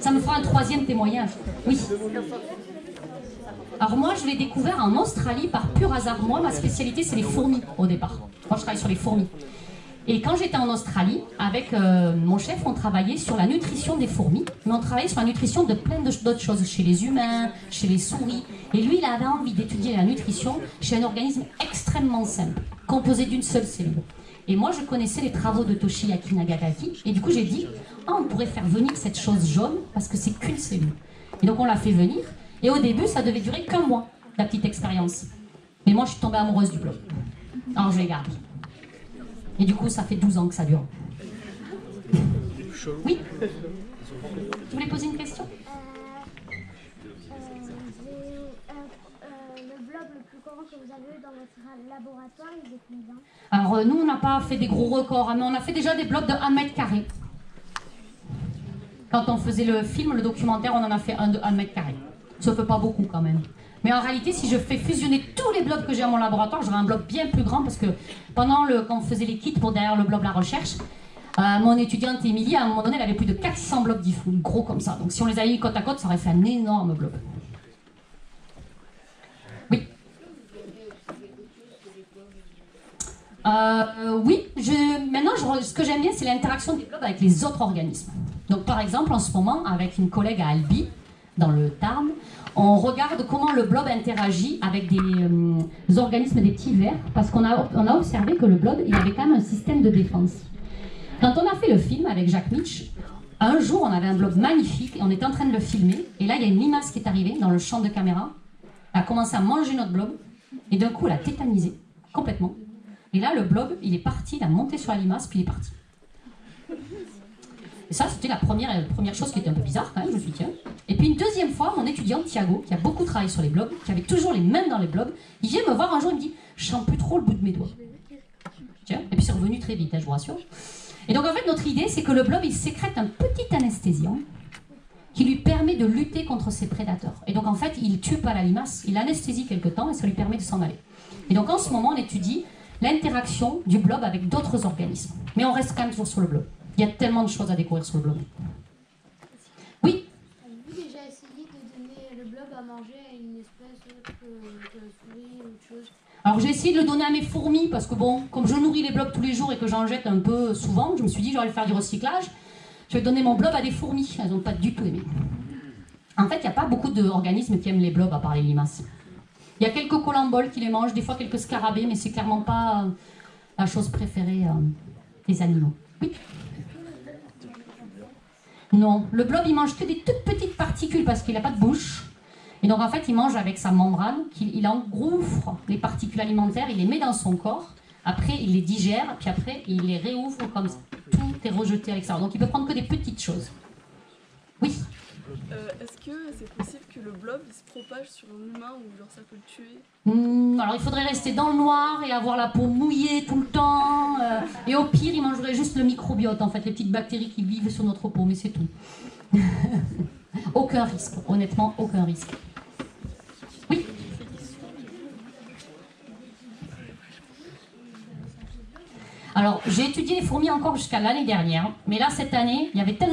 Ça me fera un troisième témoignage. Oui. Alors moi, je l'ai découvert en Australie par pur hasard. Moi, ma spécialité, c'est les fourmis au départ. Moi, je travaille sur les fourmis. Et quand j'étais en Australie, avec mon chef, on travaillait sur la nutrition des fourmis, mais on travaillait sur la nutrition de plein d'autres choses, chez les humains, chez les souris. Et lui, il avait envie d'étudier la nutrition chez un organisme extrêmement simple, composé d'une seule cellule. Et moi, je connaissais les travaux de Toshiaki Nagasaki, et du coup, j'ai dit, ah, on pourrait faire venir cette chose jaune, parce que c'est qu'une cellule. Et donc, on l'a fait venir, et au début, ça devait durer qu'un mois, la petite expérience. Mais moi, je suis tombée amoureuse du blob. Alors, je l'ai gardé. Et du coup, ça fait 12 ans que ça dure. Oui. Tu voulais poser une question? Le blob le plus grand que vous avez eu dans votre laboratoire, il est combien? Alors, nous, on n'a pas fait des gros records, mais on a fait déjà des blobs de 1 mètre carré. Quand on faisait le film, le documentaire, on en a fait un de 1 mètre carré. Ça fait pas beaucoup quand même. Mais en réalité, si je fais fusionner tous les blobs que j'ai à mon laboratoire, j'aurai un blob bien plus grand parce que quand on faisait les kits pour derrière le blob la recherche, mon étudiante Émilie, à un moment donné, elle avait plus de 400 blobs gros comme ça. Donc si on les avait mis côte à côte, ça aurait fait un énorme blob. Oui. Oui, maintenant, ce que j'aime bien, c'est l'interaction des blobs avec les autres organismes. Donc par exemple, en ce moment, avec une collègue à Albi, dans le Tarn, on regarde comment le blob interagit avec des organismes, des petits vers, parce qu'on a observé que le blob, il avait quand même un système de défense. Quand on a fait le film avec Jacques Mitch, un jour, on avait un blob magnifique, et on était en train de le filmer, et là, il y a une limace qui est arrivée dans le champ de caméra, elle a commencé à manger notre blob, et d'un coup, elle a tétanisé, complètement. Et là, le blob, il est parti, il a monté sur la limace, puis il est parti. Et ça, c'était la première chose qui était un peu bizarre quand même, je me suis dit, tiens. Et puis une deuxième fois, mon étudiant Thiago, qui a beaucoup travaillé sur les blobs, qui avait toujours les mains dans les blobs, il vient me voir un jour, il me dit, je sens plus trop le bout de mes doigts. Tiens, et puis c'est revenu très vite, hein, je vous rassure. Et donc en fait, notre idée, c'est que le blob, il sécrète un petit anesthésiant qui lui permet de lutter contre ses prédateurs. Et donc en fait, il tue pas la limace, il anesthésie quelque temps et ça lui permet de s'en aller. Et donc en ce moment, on étudie l'interaction du blob avec d'autres organismes. Mais on reste quand même toujours sur le blob. Il y a tellement de choses à découvrir sur le blob. Oui? Avez-vous déjà essayé de donner le blob à manger à une espèce de souris ou autre chose? Alors j'ai essayé de le donner à mes fourmis parce que bon, comme je nourris les blobs tous les jours et que j'en jette un peu souvent, je me suis dit j'aurais faire du recyclage. Je vais donner mon blob à des fourmis. Elles n'ont pas du tout aimé. En fait, il n'y a pas beaucoup d'organismes qui aiment les blobs à part les limaces. Il y a quelques colamboles qui les mangent, des fois quelques scarabées, mais c'est clairement pas la chose préférée des animaux. Oui? Non, le blob il mange que des toutes petites particules parce qu'il n'a pas de bouche. Et donc en fait il mange avec sa membrane, il engouffre les particules alimentaires, il les met dans son corps, après il les digère, puis après il les réouvre comme ça. Tout est rejeté à l'extérieur. Donc il peut prendre que des petites choses. Oui? Est-ce que c'est possible que le blob il se propage sur un humain ou genre ça peut le tuer? Alors il faudrait rester dans le noir et avoir la peau mouillée tout le temps. Et au pire, il mangerait juste le microbiote, en fait, les petites bactéries qui vivent sur notre peau, mais c'est tout. Aucun risque, honnêtement, aucun risque. Oui? Alors, j'ai étudié les fourmis encore jusqu'à l'année dernière, mais là, cette année, il y avait tellement